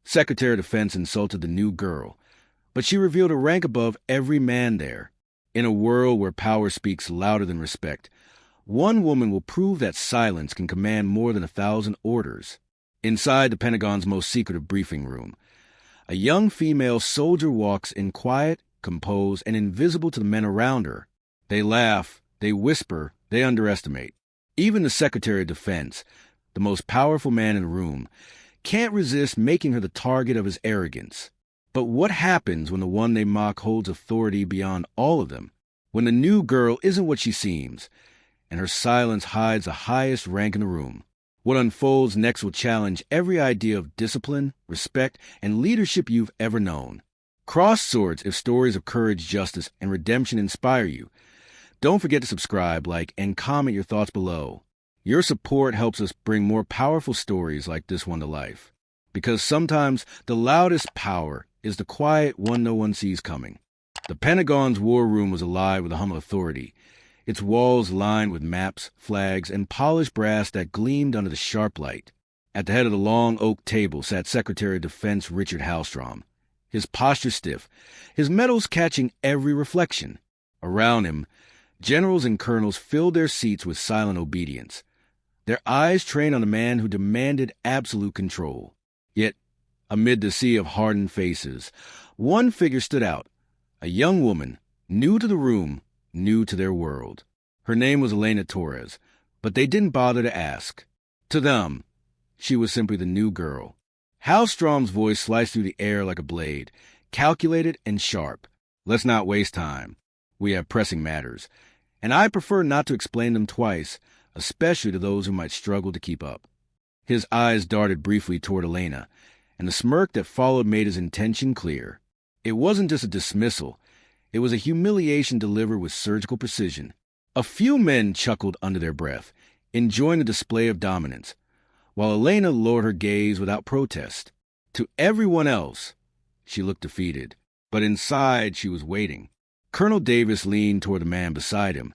Secretary of Defense insulted the new girl, but she revealed a rank above every man there. In a world where power speaks louder than respect, one woman will prove that silence can command more than 1,000 orders. Inside the Pentagon's most secretive briefing room, a young female soldier walks in quiet, composed, and invisible to the men around her. They laugh, they whisper, they underestimate. Even the Secretary of Defense, the most powerful man in the room, can't resist making her the target of his arrogance. But what happens when the one they mock holds authority beyond all of them? When the new girl isn't what she seems, and her silence hides the highest rank in the room? What unfolds next will challenge every idea of discipline, respect, and leadership you've ever known. Cross swords if stories of courage, justice, and redemption inspire you. Don't forget to subscribe, like, and comment your thoughts below. Your support helps us bring more powerful stories like this one to life. Because sometimes the loudest power is the quiet one no one sees coming. The Pentagon's war room was alive with a hum of authority, its walls lined with maps, flags, and polished brass that gleamed under the sharp light. At the head of the long oak table sat Secretary of Defense Richard Hallstrom, his posture stiff, his medals catching every reflection. Around him, generals and colonels filled their seats with silent obedience, their eyes trained on the man who demanded absolute control. Yet, amid the sea of hardened faces, one figure stood out, a young woman, new to the room, new to their world. Her name was Elena Torres, but they didn't bother to ask. To them, she was simply the new girl. Hallstrom's voice sliced through the air like a blade, calculated and sharp. Let's not waste time. We have pressing matters, and I prefer not to explain them twice, especially to those who might struggle to keep up. His eyes darted briefly toward Elena, and the smirk that followed made his intention clear. It wasn't just a dismissal. It was a humiliation delivered with surgical precision. A few men chuckled under their breath, enjoying the display of dominance, while Elena lowered her gaze without protest. To everyone else, she looked defeated, but inside she was waiting. Colonel Davis leaned toward the man beside him,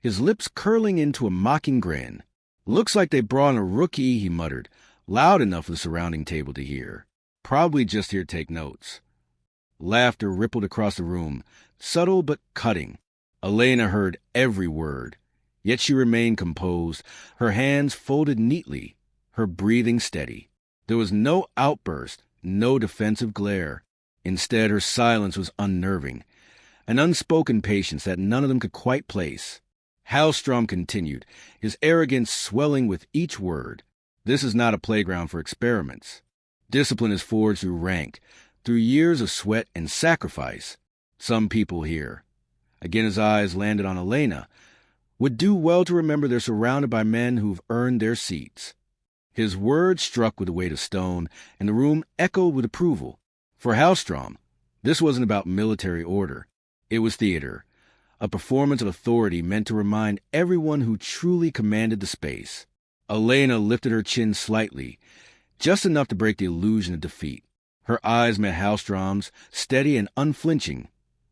his lips curling into a mocking grin. "Looks like they brought in a rookie," he muttered, loud enough for the surrounding table to hear. "Probably just here to take notes." Laughter rippled across the room, subtle but cutting. Elena heard every word, yet she remained composed, her hands folded neatly, her breathing steady. There was no outburst, no defensive glare. Instead, her silence was unnerving, an unspoken patience that none of them could quite place. Hallstrom continued, his arrogance swelling with each word. "This is not a playground for experiments. Discipline is forged through rank, through years of sweat and sacrifice. Some people here," again his eyes landed on Elena, "would do well to remember they're surrounded by men who've earned their seats." His words struck with the weight of stone, and the room echoed with approval. For Hallstrom, this wasn't about military order. It was theater, a performance of authority meant to remind everyone who truly commanded the space. Elena lifted her chin slightly, just enough to break the illusion of defeat. Her eyes met Hallstrom's, steady and unflinching,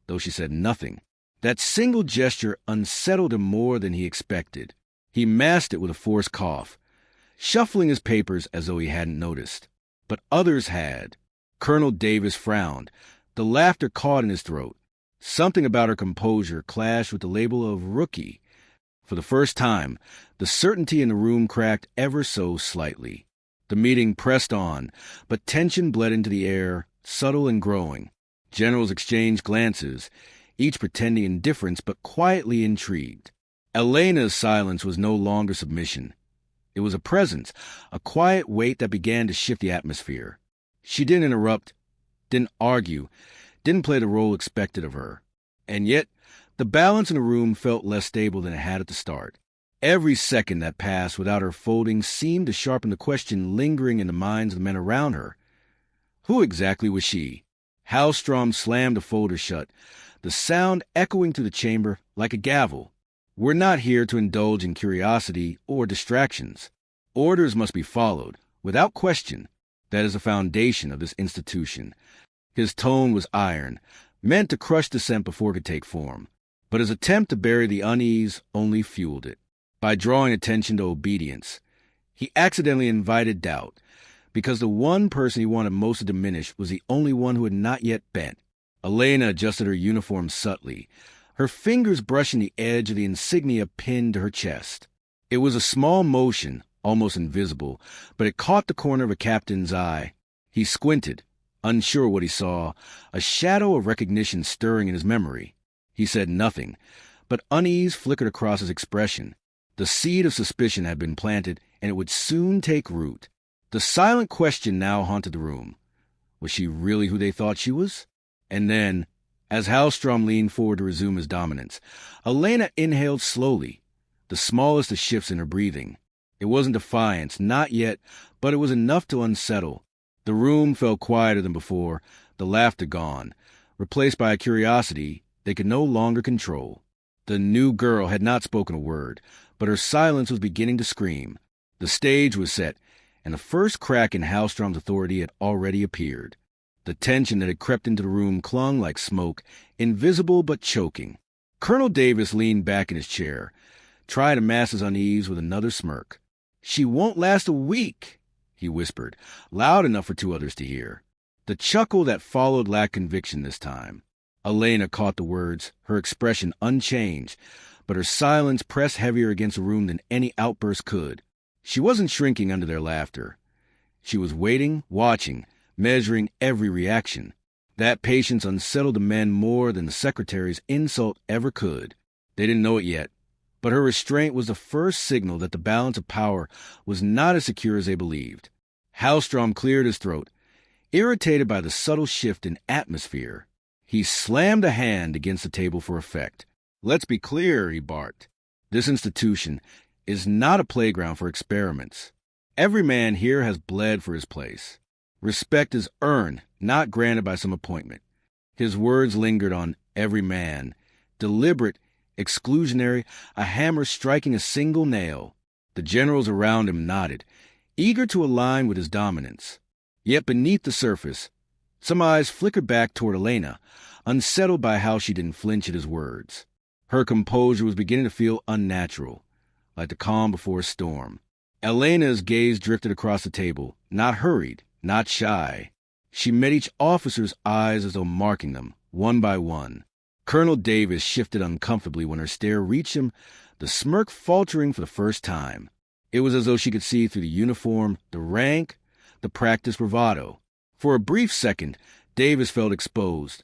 though she said nothing. That single gesture unsettled him more than he expected. He masked it with a forced cough, shuffling his papers as though he hadn't noticed. But others had. Colonel Davis frowned, the laughter caught in his throat. Something about her composure clashed with the label of rookie. For the first time, the certainty in the room cracked ever so slightly. The meeting pressed on, but tension bled into the air, subtle and growing. Generals exchanged glances, each pretending indifference but quietly intrigued. Elena's silence was no longer submission. It was a presence, a quiet weight that began to shift the atmosphere. She didn't interrupt, didn't argue, didn't play the role expected of her. And yet, the balance in the room felt less stable than it had at the start. Every second that passed without her folding seemed to sharpen the question lingering in the minds of the men around her. Who exactly was she? Hallstrom slammed the folder shut, the sound echoing through the chamber like a gavel. "We're not here to indulge in curiosity or distractions. Orders must be followed, without question. That is the foundation of this institution." His tone was iron, meant to crush dissent before it could take form. But his attempt to bury the unease only fueled it. By drawing attention to obedience, he accidentally invited doubt, because the one person he wanted most to diminish was the only one who had not yet bent. Elena adjusted her uniform subtly, her fingers brushing the edge of the insignia pinned to her chest. It was a small motion, almost invisible, but it caught the corner of a captain's eye. He squinted, unsure what he saw, a shadow of recognition stirring in his memory. He said nothing, but unease flickered across his expression. The seed of suspicion had been planted, and it would soon take root. The silent question now haunted the room. Was she really who they thought she was? And then, as Hallstrom leaned forward to resume his dominance, Elena inhaled slowly, the smallest of shifts in her breathing. It wasn't defiance, not yet, but it was enough to unsettle. The room felt quieter than before, the laughter gone, replaced by a curiosity they could no longer control. The new girl had not spoken a word, but her silence was beginning to scream. The stage was set, and the first crack in Hallstrom's authority had already appeared. The tension that had crept into the room clung like smoke, invisible but choking. Colonel Davis leaned back in his chair, tried to mask his unease with another smirk. "She won't last a week," he whispered, loud enough for two others to hear. The chuckle that followed lacked conviction this time. Elena caught the words, her expression unchanged, but her silence pressed heavier against the room than any outburst could. She wasn't shrinking under their laughter. She was waiting, watching, measuring every reaction. That patience unsettled the men more than the secretary's insult ever could. They didn't know it yet, but her restraint was the first signal that the balance of power was not as secure as they believed. Hallstrom cleared his throat, irritated by the subtle shift in atmosphere. He slammed a hand against the table for effect. "Let's be clear," he barked. "This institution is not a playground for experiments. Every man here has bled for his place. Respect is earned, not granted by some appointment." His words lingered on every man, deliberate, exclusionary, a hammer striking a single nail. The generals around him nodded, eager to align with his dominance. Yet beneath the surface, some eyes flickered back toward Elena, unsettled by how she didn't flinch at his words. Her composure was beginning to feel unnatural, like the calm before a storm. Elena's gaze drifted across the table, not hurried, not shy. She met each officer's eyes as though marking them, one by one. Colonel Davis shifted uncomfortably when her stare reached him, the smirk faltering for the first time. It was as though she could see through the uniform, the rank, the practiced bravado. For a brief second, Davis felt exposed,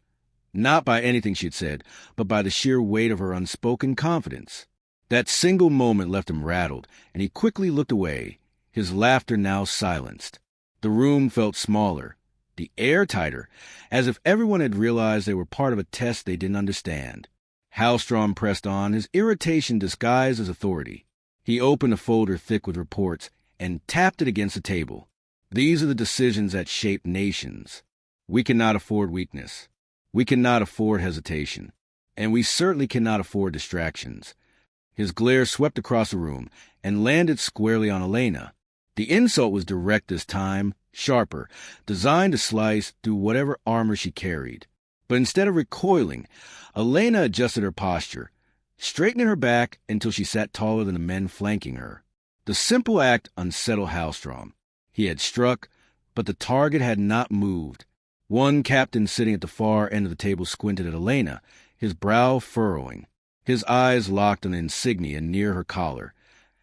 not by anything she had said, but by the sheer weight of her unspoken confidence. That single moment left him rattled, and he quickly looked away, his laughter now silenced. The room felt smaller, the air tighter, as if everyone had realized they were part of a test they didn't understand. Hallstrom pressed on, his irritation disguised as authority. He opened a folder thick with reports and tapped it against the table. "These are the decisions that shape nations. We cannot afford weakness. We cannot afford hesitation. And we certainly cannot afford distractions." His glare swept across the room and landed squarely on Elena. The insult was direct this time, sharper, designed to slice through whatever armor she carried. But instead of recoiling, Elena adjusted her posture, straightening her back until she sat taller than the men flanking her. The simple act unsettled Hallstrom. He had struck, but the target had not moved. One captain sitting at the far end of the table squinted at Elena, his brow furrowing. His eyes locked on the insignia near her collar,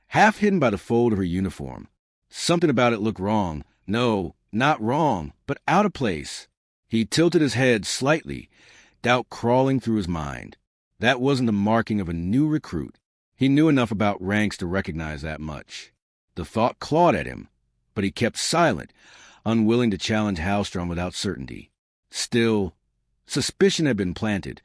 half hidden by the fold of her uniform. Something about it looked wrong. No, not wrong, but out of place. He tilted his head slightly, doubt crawling through his mind. That wasn't the marking of a new recruit. He knew enough about ranks to recognize that much. The thought clawed at him, but he kept silent, unwilling to challenge Hallstrom without certainty. Still, suspicion had been planted,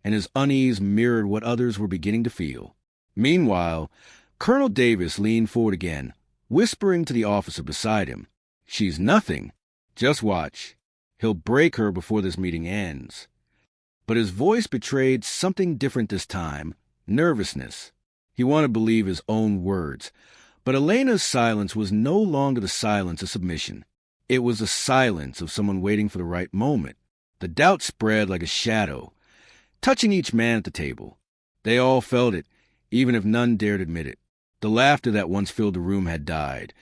and his unease mirrored what others were beginning to feel. Meanwhile, Colonel Davis leaned forward again, whispering to the officer beside him, "She's nothing. Just watch. He'll break her before this meeting ends." But his voice betrayed something different this time, nervousness. He wanted to believe his own words, but Elena's silence was no longer the silence of submission. It was the silence of someone waiting for the right moment. The doubt spread like a shadow, touching each man at the table. They all felt it, even if none dared admit it. The laughter that once filled the room had died,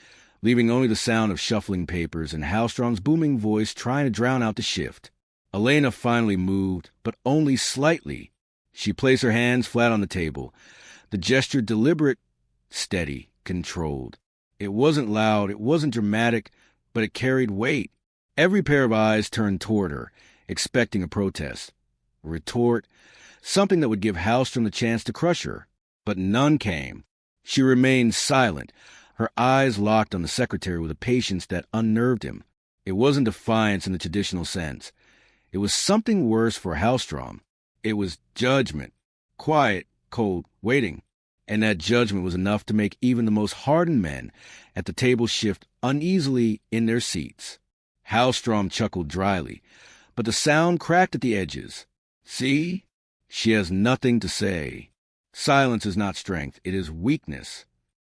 leaving only the sound of shuffling papers and Halstrom's booming voice trying to drown out the shift. Elena finally moved, but only slightly. She placed her hands flat on the table, the gesture deliberate, steady, controlled. It wasn't loud, it wasn't dramatic, but it carried weight. Every pair of eyes turned toward her, expecting a protest, a retort, something that would give Halstrom the chance to crush her. But none came. She remained silent, her eyes locked on the secretary with a patience that unnerved him. It wasn't defiance in the traditional sense. It was something worse for Halstrom. It was judgment, quiet, cold, waiting. And that judgment was enough to make even the most hardened men at the table shift uneasily in their seats. Halstrom chuckled dryly, but the sound cracked at the edges. See? She has nothing to say. Silence is not strength, it is weakness.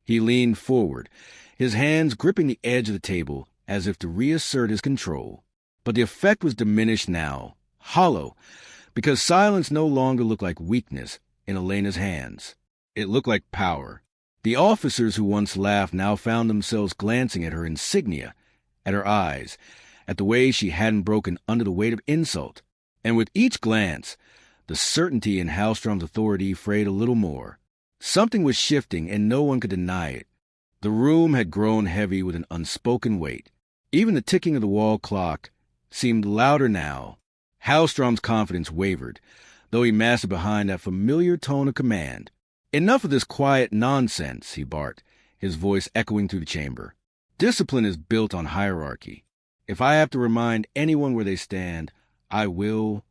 He leaned forward, his hands gripping the edge of the table as if to reassert his control. But the effect was diminished now, hollow, because silence no longer looked like weakness in Elena's hands. It looked like power. The officers who once laughed now found themselves glancing at her insignia, at her eyes, at the way she hadn't broken under the weight of insult. And with each glance, the certainty in Halstrom's authority frayed a little more. Something was shifting, and no one could deny it. The room had grown heavy with an unspoken weight. Even the ticking of the wall clock seemed louder now. Halstrom's confidence wavered, though he mastered behind that familiar tone of command. "Enough of this quiet nonsense," he barked, his voice echoing through the chamber. "Discipline is built on hierarchy. If I have to remind anyone where they stand, I will."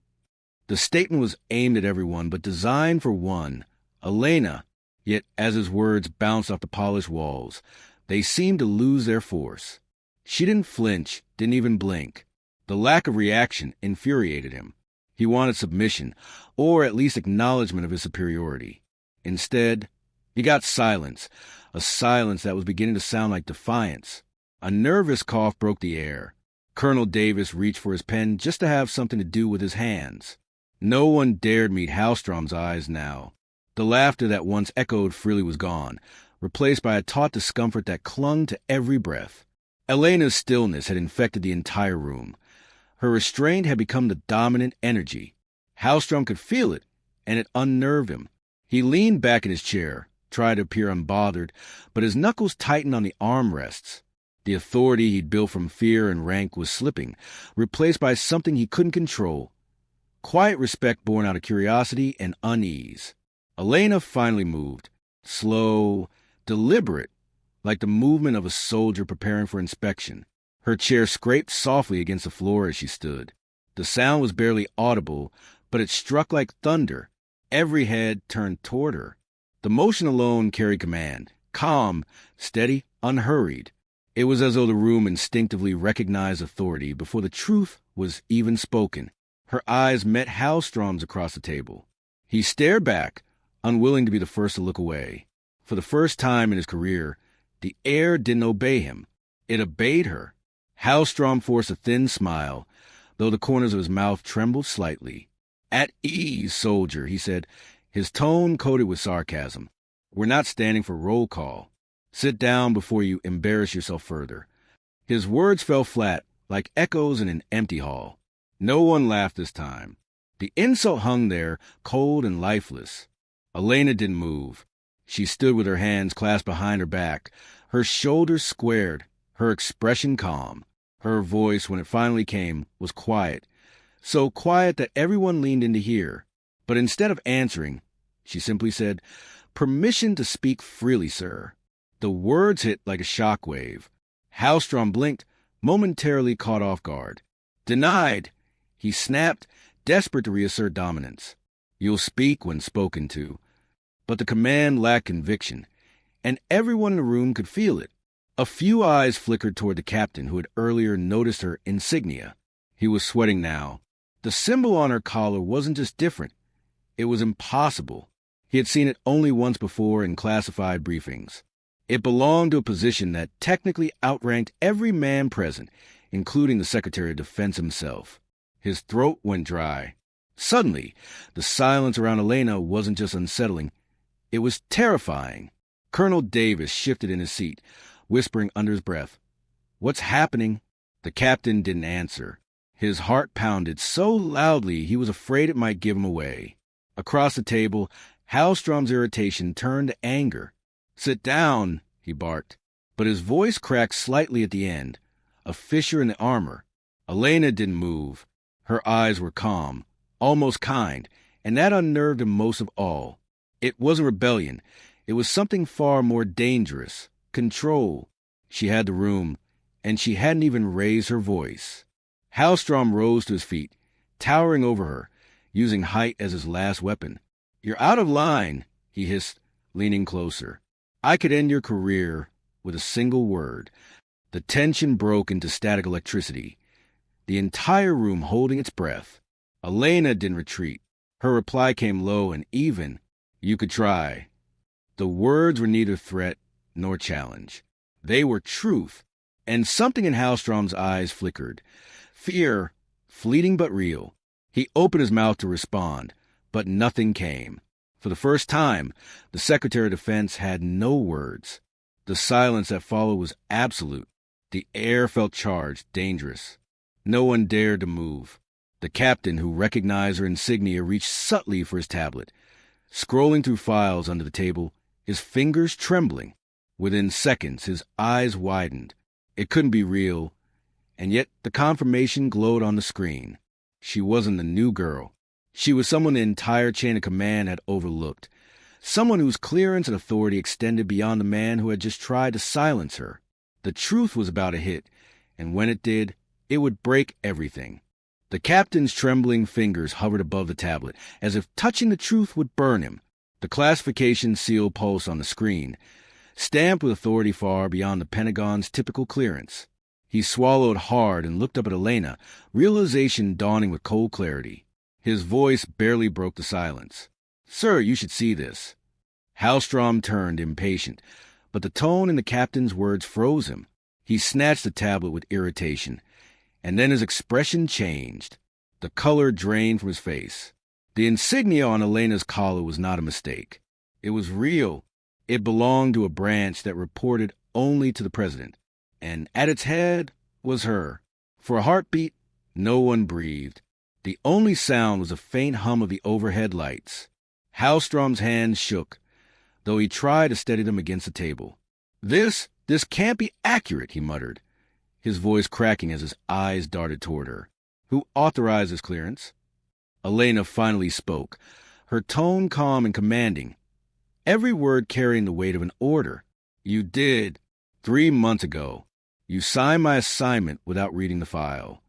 The statement was aimed at everyone, but designed for one, Elena. Yet as his words bounced off the polished walls, they seemed to lose their force. She didn't flinch, didn't even blink. The lack of reaction infuriated him. He wanted submission, or at least acknowledgement of his superiority. Instead, he got silence, a silence that was beginning to sound like defiance. A nervous cough broke the air. Colonel Davis reached for his pen just to have something to do with his hands. No one dared meet Halstrom's eyes now. The laughter that once echoed freely was gone, replaced by a taut discomfort that clung to every breath. Elena's stillness had infected the entire room. Her restraint had become the dominant energy. Halstrom could feel it, and it unnerved him. He leaned back in his chair, tried to appear unbothered, but his knuckles tightened on the armrests. The authority he'd built from fear and rank was slipping, replaced by something he couldn't control. Quiet respect born out of curiosity and unease. Elena finally moved, slow, deliberate, like the movement of a soldier preparing for inspection. Her chair scraped softly against the floor as she stood. The sound was barely audible, but it struck like thunder. Every head turned toward her. The motion alone carried command, calm, steady, unhurried. It was as though the room instinctively recognized authority before the truth was even spoken. Her eyes met Halstrom's across the table. He stared back, unwilling to be the first to look away. For the first time in his career, the air didn't obey him. It obeyed her. Halstrom forced a thin smile, though the corners of his mouth trembled slightly. "At ease, soldier," he said, his tone coated with sarcasm. "We're not standing for roll call. Sit down before you embarrass yourself further." His words fell flat, like echoes in an empty hall. No one laughed this time. The insult hung there, cold and lifeless. Elena didn't move. She stood with her hands clasped behind her back, her shoulders squared, her expression calm. Her voice, when it finally came, was quiet, so quiet that everyone leaned in to hear. But instead of answering, she simply said, "Permission to speak freely, sir." The words hit like a shockwave. Halstrom blinked, momentarily caught off guard. "Denied!" He snapped, desperate to reassert dominance. "You'll speak when spoken to." But the command lacked conviction, and everyone in the room could feel it. A few eyes flickered toward the captain who had earlier noticed her insignia. He was sweating now. The symbol on her collar wasn't just different. It was impossible. He had seen it only once before in classified briefings. It belonged to a position that technically outranked every man present, including the Secretary of Defense himself. His throat went dry. Suddenly, the silence around Elena wasn't just unsettling. It was terrifying. Colonel Davis shifted in his seat, whispering under his breath, "What's happening?" The captain didn't answer. His heart pounded so loudly he was afraid it might give him away. Across the table, Hallstrom's irritation turned to anger. "Sit down," he barked, but his voice cracked slightly at the end. A fissure in the armor. Elena didn't move. Her eyes were calm, almost kind, and that unnerved him most of all. It wasn't rebellion. It was something far more dangerous. Control. She had the room, and she hadn't even raised her voice. Hallstrom rose to his feet, towering over her, using height as his last weapon. "You're out of line," he hissed, leaning closer. "I could end your career with a single word." The tension broke into static electricity, the entire room holding its breath. Elena didn't retreat. Her reply came low and even. "You could try." The words were neither threat nor challenge. They were truth, and something in Hallstrom's eyes flickered. Fear, fleeting but real. He opened his mouth to respond, but nothing came. For the first time, the Secretary of Defense had no words. The silence that followed was absolute. The air felt charged, dangerous. No one dared to move. The captain, who recognized her insignia, reached subtly for his tablet. Scrolling through files under the table, his fingers trembling. Within seconds, his eyes widened. It couldn't be real, and yet the confirmation glowed on the screen. She wasn't the new girl. She was someone the entire chain of command had overlooked. Someone whose clearance and authority extended beyond the man who had just tried to silence her. The truth was about to hit, and when it did, it would break everything. The captain's trembling fingers hovered above the tablet, as if touching the truth would burn him. The classification seal pulsed on the screen, stamped with authority far beyond the Pentagon's typical clearance. He swallowed hard and looked up at Elena, realization dawning with cold clarity. His voice barely broke the silence. "Sir, you should see this." Hallstrom turned, impatient, but the tone in the captain's words froze him. He snatched the tablet with irritation, and then his expression changed. The color drained from his face. The insignia on Elena's collar was not a mistake. It was real. It belonged to a branch that reported only to the president, and at its head was her. For a heartbeat, no one breathed. The only sound was a faint hum of the overhead lights. Hallstrom's hands shook, though he tried to steady them against the table. This can't be accurate," he muttered, his voice cracking as his eyes darted toward her. "Who authorized this clearance?" Elena finally spoke, her tone calm and commanding, every word carrying the weight of an order. "You did. 3 months ago. You signed my assignment without reading the file."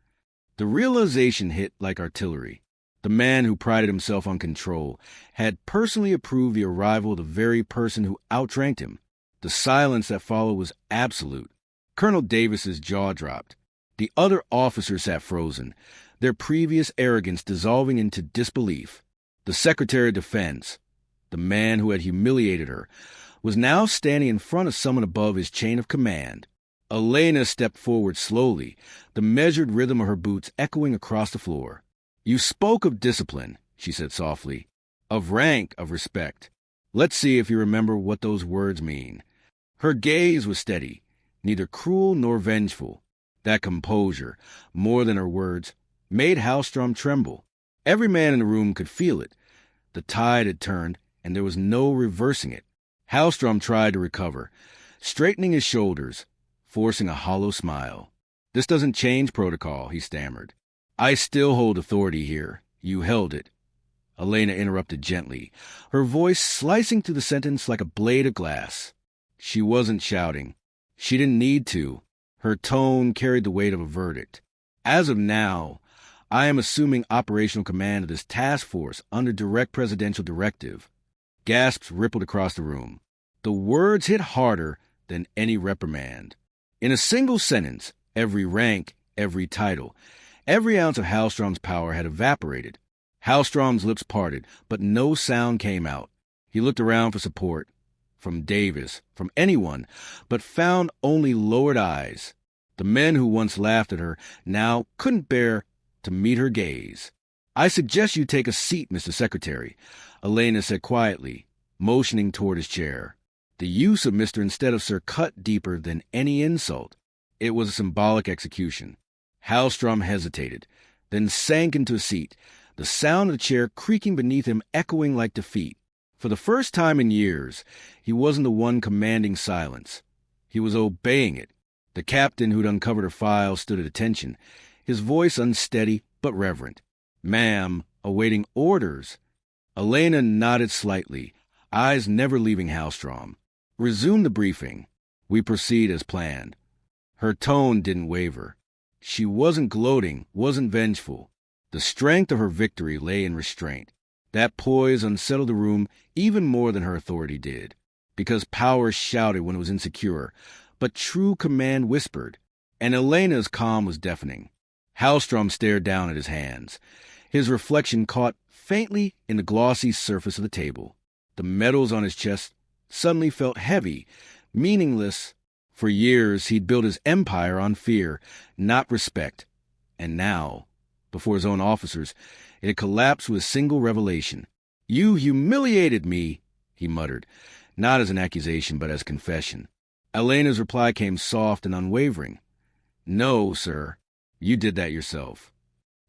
The realization hit like artillery. The man who prided himself on control had personally approved the arrival of the very person who outranked him. The silence that followed was absolute. Colonel Davis's jaw dropped. The other officers sat frozen, their previous arrogance dissolving into disbelief. The Secretary of Defense, the man who had humiliated her, was now standing in front of someone above his chain of command. Elena stepped forward slowly, the measured rhythm of her boots echoing across the floor. "You spoke of discipline," she said softly, "of rank, of respect. Let's see if you remember what those words mean." Her gaze was steady, neither cruel nor vengeful. That composure, more than her words, made Hallstrom tremble. Every man in the room could feel it. The tide had turned, and there was no reversing it. Hallstrom tried to recover, straightening his shoulders, forcing a hollow smile. "This doesn't change protocol," he stammered. "I still hold authority here. You held it." Elena interrupted gently, her voice slicing through the sentence like a blade of glass. She wasn't shouting. She didn't need to. Her tone carried the weight of a verdict. "As of now, I am assuming operational command of this task force under direct presidential directive." Gasps rippled across the room. The words hit harder than any reprimand. In a single sentence, every rank, every title, every ounce of Hallstrom's power had evaporated. Hallstrom's lips parted, but no sound came out. He looked around for support, from Davis, from anyone, but found only lowered eyes. The men who once laughed at her now couldn't bear to meet her gaze. "I suggest you take a seat, Mr. Secretary," Elena said quietly, motioning toward his chair. The use of Mr. instead of Sir cut deeper than any insult. It was a symbolic execution. Hallstrom hesitated, then sank into a seat, the sound of the chair creaking beneath him echoing like defeat. For the first time in years, he wasn't the one commanding silence. He was obeying it. The captain who'd uncovered her file stood at attention, his voice unsteady but reverent. "Ma'am, awaiting orders." Elena nodded slightly, eyes never leaving Hallstrom. "Resume the briefing. We proceed as planned." Her tone didn't waver. She wasn't gloating, wasn't vengeful. The strength of her victory lay in restraint. That poise unsettled the room even more than her authority did, because power shouted when it was insecure, but true command whispered, and Elena's calm was deafening. Hallstrom stared down at his hands. His reflection caught faintly in the glossy surface of the table. The metals on his chest suddenly felt heavy, meaningless. For years, he'd built his empire on fear, not respect. And now, before his own officers, it had collapsed with a single revelation. "You humiliated me," he muttered, not as an accusation but as confession. Elena's reply came soft and unwavering. "No, sir, you did that yourself."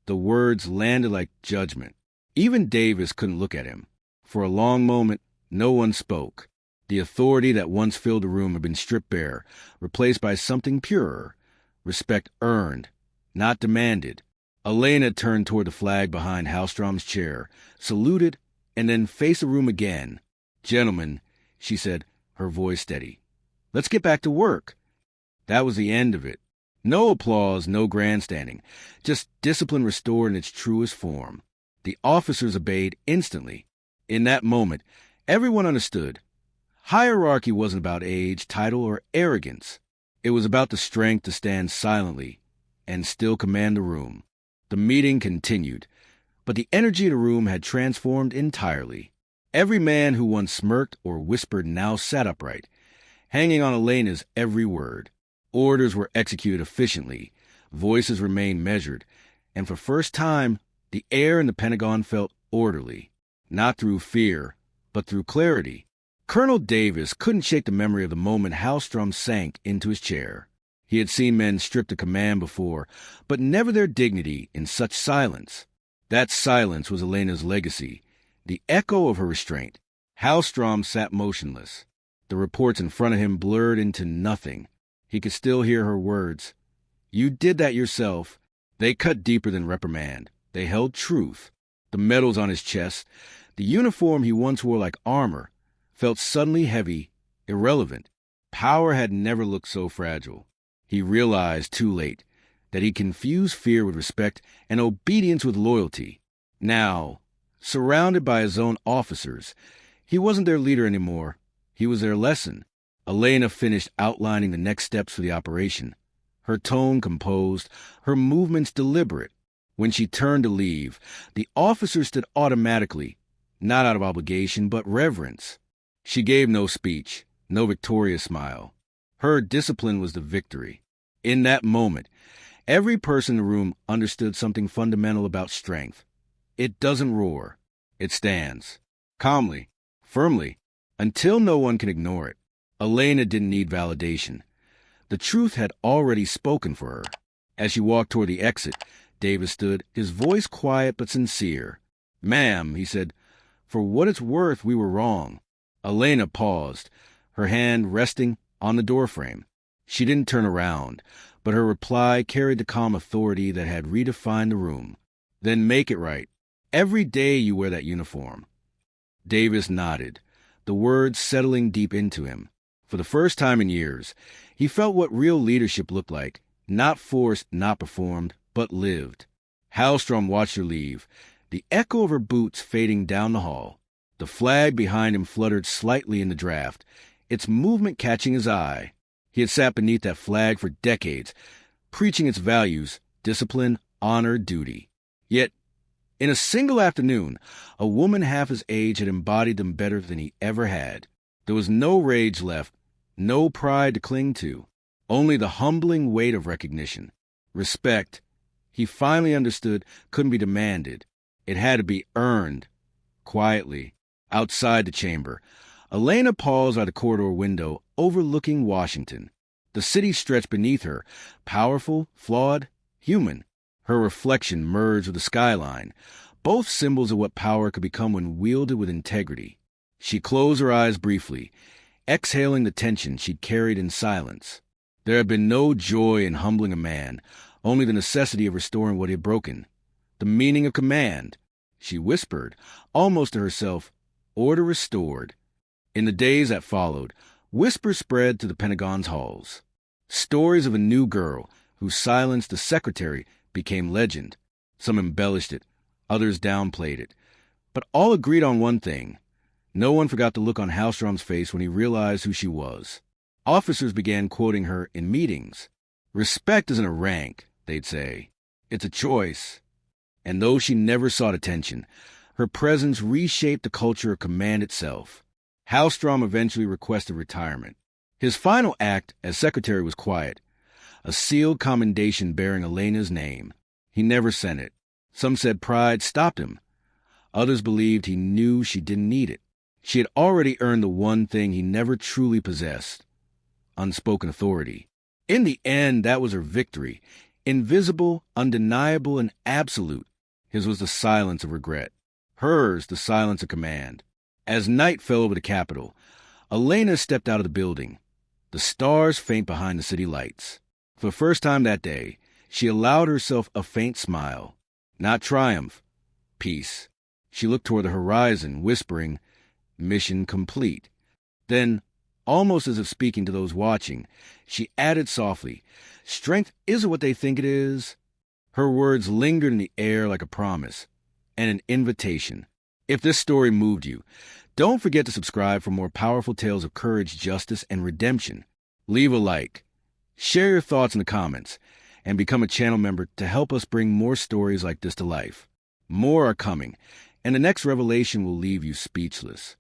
The words landed like judgment. Even Davis couldn't look at him. For a long moment, no one spoke. The authority that once filled the room had been stripped bare, replaced by something purer. Respect earned, not demanded. Elena turned toward the flag behind Hallstrom's chair, saluted, and then faced the room again. "Gentlemen," she said, her voice steady, "let's get back to work." That was the end of it. No applause, no grandstanding, just discipline restored in its truest form. The officers obeyed instantly. In that moment, everyone understood. Hierarchy wasn't about age, title, or arrogance. It was about the strength to stand silently and still command the room. The meeting continued, but the energy of the room had transformed entirely. Every man who once smirked or whispered now sat upright, hanging on Elena's every word. Orders were executed efficiently, voices remained measured, and for the first time, the air in the Pentagon felt orderly, not through fear, but through clarity. Colonel Davis couldn't shake the memory of the moment Hallstrom sank into his chair. He had seen men stripped of command before, but never their dignity in such silence. That silence was Elena's legacy, the echo of her restraint. Hallstrom sat motionless. The reports in front of him blurred into nothing. He could still hear her words. "You did that yourself." They cut deeper than reprimand. They held truth. The medals on his chest, the uniform he once wore like armor, felt suddenly heavy, irrelevant. Power had never looked so fragile. He realized too late that he confused fear with respect and obedience with loyalty. Now, surrounded by his own officers, he wasn't their leader anymore. He was their lesson. Elena finished outlining the next steps for the operation, her tone composed, her movements deliberate. When she turned to leave, the officers stood automatically, not out of obligation, but reverence. She gave no speech, no victorious smile. Her discipline was the victory. In that moment, every person in the room understood something fundamental about strength. It doesn't roar. It stands. Calmly, firmly, until no one can ignore it. Elena didn't need validation. The truth had already spoken for her. As she walked toward the exit, Davis stood, his voice quiet but sincere. "Ma'am," he said, "for what it's worth, we were wrong." Elena paused, her hand resting on the doorframe. She didn't turn around, but her reply carried the calm authority that had redefined the room. "Then make it right. Every day you wear that uniform." Davis nodded, the words settling deep into him. For the first time in years, he felt what real leadership looked like, not forced, not performed, but lived. Hallstrom watched her leave, the echo of her boots fading down the hall. The flag behind him fluttered slightly in the draft, its movement catching his eye. He had sat beneath that flag for decades, preaching its values, discipline, honor, duty. Yet, in a single afternoon, a woman half his age had embodied them better than he ever had. There was no rage left, no pride to cling to, only the humbling weight of recognition. Respect, he finally understood, couldn't be demanded. It had to be earned, quietly, outside the chamber, Elena paused by the corridor window overlooking Washington. The city stretched beneath her, powerful, flawed, human. Her reflection merged with the skyline, both symbols of what power could become when wielded with integrity. She closed her eyes briefly, exhaling the tension she'd carried in silence. There had been no joy in humbling a man, only the necessity of restoring what he had broken. The meaning of command. She whispered, almost to herself, order restored. In the days that followed, whispers spread to the Pentagon's halls. Stories of a new girl who silenced the secretary became legend. Some embellished it, others downplayed it. But all agreed on one thing. No one forgot the look on Hallstrom's face when he realized who she was. Officers began quoting her in meetings. Respect isn't a rank, they'd say. It's a choice. And though she never sought attention, her presence reshaped the culture of command itself. Hallstrom eventually requested retirement. His final act as secretary was quiet, a sealed commendation bearing Elena's name. He never sent it. Some said pride stopped him. Others believed he knew she didn't need it. She had already earned the one thing he never truly possessed: unspoken authority. In the end, that was her victory. Invisible, undeniable, and absolute. His was the silence of regret. Hers, the silence of command. As night fell over the Capitol, Elena stepped out of the building. The stars faint behind the city lights. For the first time that day, she allowed herself a faint smile. Not triumph, peace. She looked toward the horizon, whispering, mission complete. Then, almost as if speaking to those watching, she added softly, strength isn't what they think it is. Her words lingered in the air like a promise and an invitation. If this story moved you, don't forget to subscribe for more powerful tales of courage, justice, and redemption. Leave a like, share your thoughts in the comments, and become a channel member to help us bring more stories like this to life. More are coming, and the next revelation will leave you speechless.